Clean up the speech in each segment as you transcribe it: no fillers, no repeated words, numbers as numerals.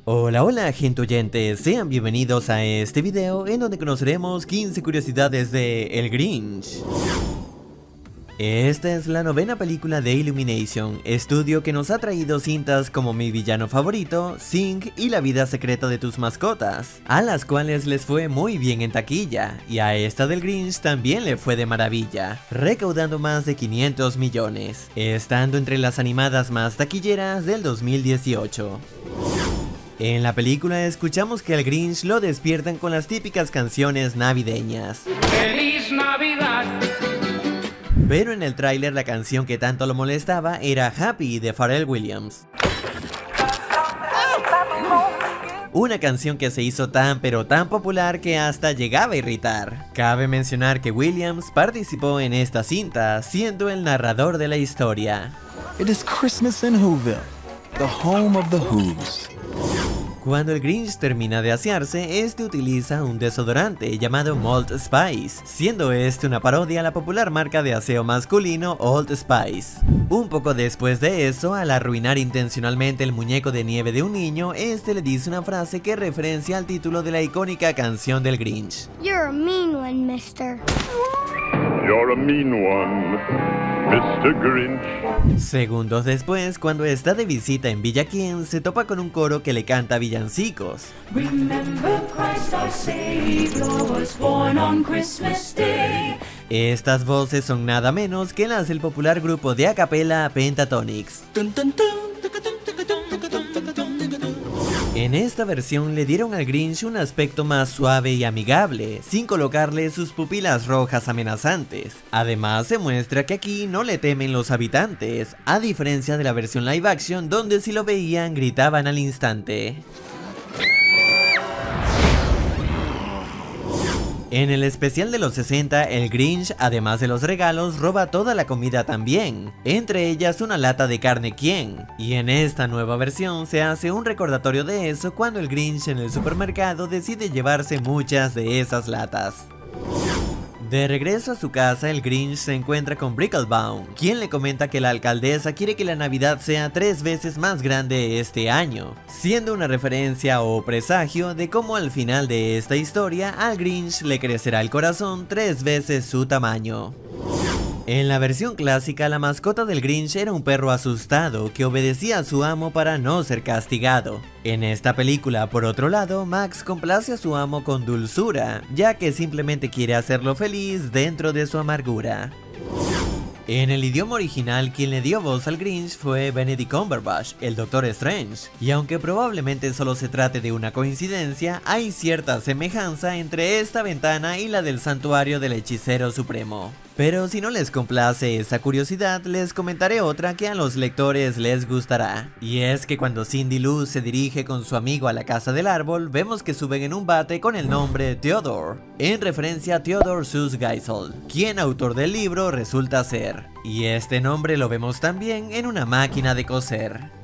Hola, hola gente oyente, sean bienvenidos a este video en donde conoceremos 15 curiosidades de El Grinch. Esta es la novena película de Illumination, estudio que nos ha traído cintas como Mi villano favorito, Sing y La vida secreta de tus mascotas, a las cuales les fue muy bien en taquilla, y a esta del Grinch también le fue de maravilla, recaudando más de 500 millones, estando entre las animadas más taquilleras del 2018. En la película escuchamos que al Grinch lo despiertan con las típicas canciones navideñas. ¡Feliz Navidad! Pero en el tráiler la canción que tanto lo molestaba era Happy de Pharrell Williams. Una canción que se hizo tan pero tan popular que hasta llegaba a irritar. Cabe mencionar que Williams participó en esta cinta siendo el narrador de la historia. It is Christmas in Whoville, the home of the Whos. Cuando el Grinch termina de asearse, este utiliza un desodorante llamado Old Spice, siendo este una parodia a la popular marca de aseo masculino Old Spice. Un poco después de eso, al arruinar intencionalmente el muñeco de nieve de un niño, este le dice una frase que referencia al título de la icónica canción del Grinch. You're a mean one, mister. You're a mean one, Mr. Grinch. Segundos después, cuando está de visita en Villa Quién, se topa con un coro que le canta villancicos. Remember Christ our Savior was born on Christmas Day. Estas voces son nada menos que las del popular grupo de a cappella Pentatonix. En esta versión le dieron al Grinch un aspecto más suave y amigable, sin colocarle sus pupilas rojas amenazantes. Además se muestra que aquí no le temen los habitantes, a diferencia de la versión live action donde si lo veían gritaban al instante. En el especial de los 60, el Grinch, además de los regalos, roba toda la comida también, entre ellas una lata de carne Quien, y en esta nueva versión se hace un recordatorio de eso cuando el Grinch en el supermercado decide llevarse muchas de esas latas. De regreso a su casa, el Grinch se encuentra con Bricklebaum, quien le comenta que la alcaldesa quiere que la Navidad sea 3 veces más grande este año, siendo una referencia o presagio de cómo al final de esta historia al Grinch le crecerá el corazón 3 veces su tamaño. En la versión clásica, la mascota del Grinch era un perro asustado que obedecía a su amo para no ser castigado. En esta película, por otro lado, Max complace a su amo con dulzura, ya que simplemente quiere hacerlo feliz dentro de su amargura. En el idioma original, quien le dio voz al Grinch fue Benedict Cumberbatch, el Doctor Strange, y aunque probablemente solo se trate de una coincidencia, hay cierta semejanza entre esta ventana y la del santuario del hechicero supremo. Pero si no les complace esa curiosidad, les comentaré otra que a los lectores les gustará. Y es que cuando Cindy Lou se dirige con su amigo a la casa del árbol, vemos que suben en un bate con el nombre Theodore, en referencia a Theodore Seuss Geisel, quien autor del libro resulta ser. Y este nombre lo vemos también en una máquina de coser.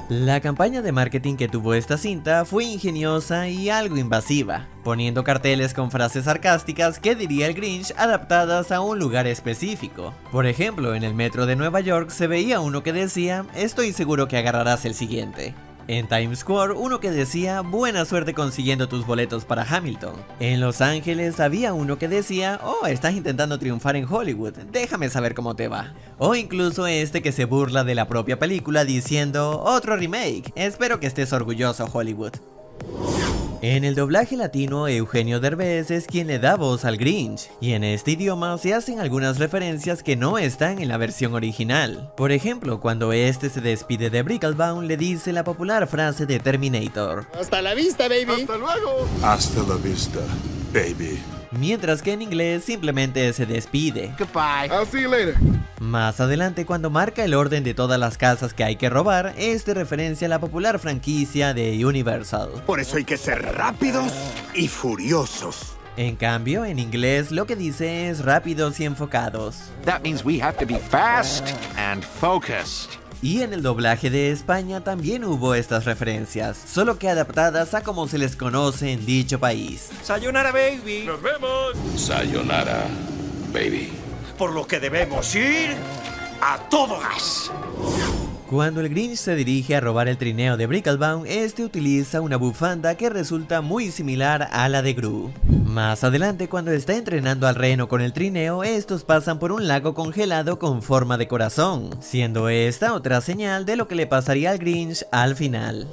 La campaña de marketing que tuvo esta cinta fue ingeniosa y algo invasiva, poniendo carteles con frases sarcásticas que diría el Grinch adaptadas a un lugar específico. Por ejemplo, en el metro de Nueva York se veía uno que decía, estoy seguro que agarrarás el siguiente. En Times Square, uno que decía, buena suerte consiguiendo tus boletos para Hamilton. En Los Ángeles había uno que decía, oh, estás intentando triunfar en Hollywood, déjame saber cómo te va. O incluso este que se burla de la propia película diciendo, otro remake, espero que estés orgulloso Hollywood. En el doblaje latino, Eugenio Derbez es quien le da voz al Grinch, y en este idioma se hacen algunas referencias que no están en la versión original. Por ejemplo, cuando este se despide de Bricklebaum, le dice la popular frase de Terminator. ¡Hasta la vista, baby! ¡Hasta luego! Hasta la vista, baby. Mientras que en inglés simplemente se despide. Goodbye. I'll see you later. Más adelante, cuando marca el orden de todas las casas que hay que robar, este referencia a la popular franquicia de Universal. Por eso hay que ser rápidos y furiosos. En cambio, en inglés lo que dice es rápidos y enfocados. That means we have to be fast and focused. Y en el doblaje de España también hubo estas referencias, solo que adaptadas a como se les conoce en dicho país. Sayonara, baby. ¡Nos vemos! Sayonara, baby. Por lo que debemos ir a todo gas. Cuando el Grinch se dirige a robar el trineo de Bricklebound, este utiliza una bufanda que resulta muy similar a la de Gru. Más adelante, cuando está entrenando al reno con el trineo, estos pasan por un lago congelado con forma de corazón, siendo esta otra señal de lo que le pasaría al Grinch al final.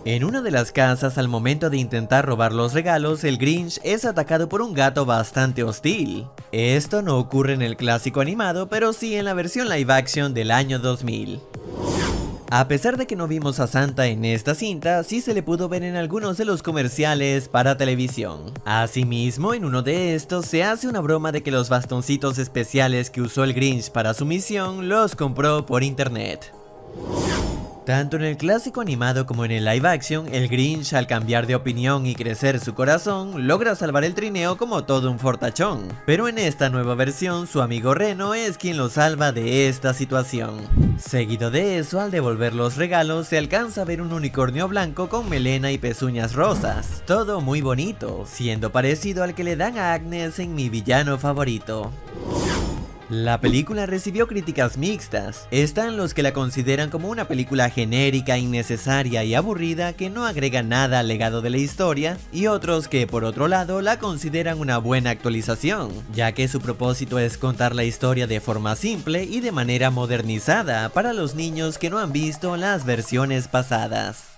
En una de las casas, al momento de intentar robar los regalos, el Grinch es atacado por un gato bastante hostil. Esto no ocurre en el clásico animado, pero sí en la versión live action del año 2000. A pesar de que no vimos a Santa en esta cinta, sí se le pudo ver en algunos de los comerciales para televisión. Asimismo, en uno de estos se hace una broma de que los bastoncitos especiales que usó el Grinch para su misión los compró por internet. Tanto en el clásico animado como en el live action, el Grinch, al cambiar de opinión y crecer su corazón, logra salvar el trineo como todo un fortachón. Pero en esta nueva versión, su amigo Reno es quien lo salva de esta situación. Seguido de eso, al devolver los regalos, se alcanza a ver un unicornio blanco con melena y pezuñas rosas. Todo muy bonito, siendo parecido al que le dan a Agnes en Mi villano favorito. La película recibió críticas mixtas. Están los que la consideran como una película genérica, innecesaria y aburrida que no agrega nada al legado de la historia, y otros que por otro lado la consideran una buena actualización, ya que su propósito es contar la historia de forma simple y de manera modernizada para los niños que no han visto las versiones pasadas.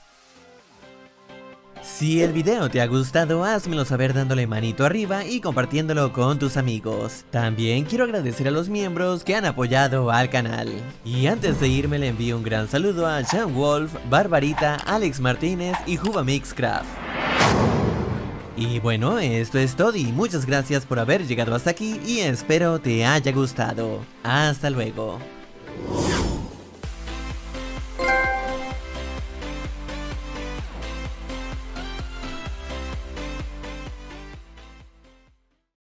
Si el video te ha gustado, házmelo saber dándole manito arriba y compartiéndolo con tus amigos. También quiero agradecer a los miembros que han apoyado al canal. Y antes de irme le envío un gran saludo a Sean Wolf, Barbarita, Alex Martínez y Jubamixcraft. Y bueno, esto es todo y muchas gracias por haber llegado hasta aquí y espero te haya gustado. Hasta luego.